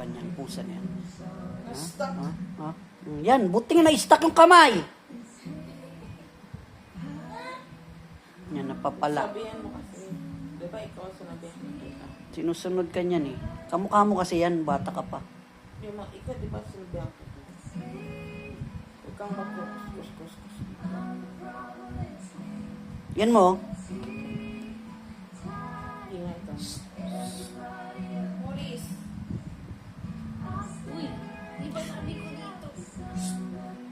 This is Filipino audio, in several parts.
katawan niyan, pusa niyan. Na-stuck. Yan, buti nga na-stuck yung kamay. Yan, napapala. Sabihan mo kasi. Di ba ikaw sinabihan mo kita? Sinusunod ka niyan eh. Kamukha mo kasi yan, bata ka pa. Yung mga ikaw, di ba sinabihan ko? Huwag kang mag-kus-kus-kus. Yan mo. Ingay ka. Maurice. Uy, di ba sabi ko dito?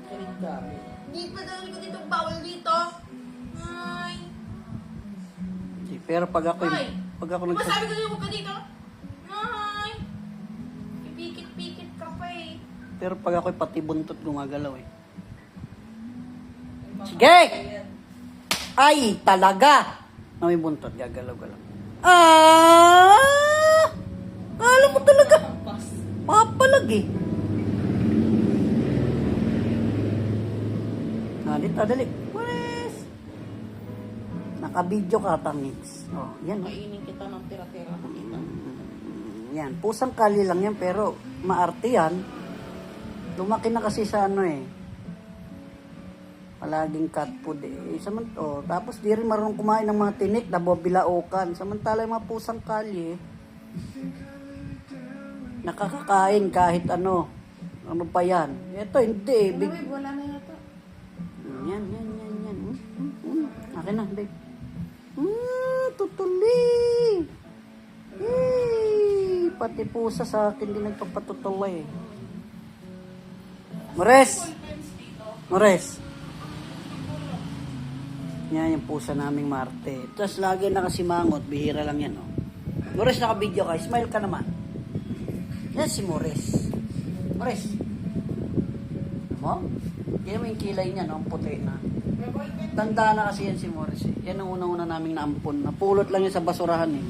Kilig gabi. Di ba sabi ko dito bawal dito? Ay. Pero pag ako, Ay. pag ako Di ba nagsa... sabi ko dito ka dito? Ay. Pipikit-pikit ka pa eh. Pero pag ako pati buntot gumagalaw eh. Sige! Ay, talaga! Na may buntot, gagalaw-galaw. Kala mo talaga. Papalag eh. Dito, dali. Pwes! Naka-video ka, tangits. Oh, yan. Kainin kita ng tira-tira. Nakita. Yan, pusang kali lang yan, pero maarte yan. Lumaki na kasi sa ano eh. Palaging cat food eh. Tapos di rin marunong kumain ng mga tinik na bilaukan. Samantala yung mga pusang kali eh. Nakakakain kahit ano. Ano pa yan? Ito hindi eh. Wala na yata. Yan. Akin na, babe. Tutuli. Pati pusa sa akin din nagpapatutulay. Mores. Yan yung pusa naming Marte. Tapos lagi nakasimangot. Bihira lang yan, oh. Mores, naka-video ka. Smile ka naman. Yan si Mores. Mo? Yan mo yung kilay niya, no? Ang puti na. Tanda na kasi yan si Mores, eh. Yan ang unang-una naming naampon. Napulot lang yan sa basurahan, eh.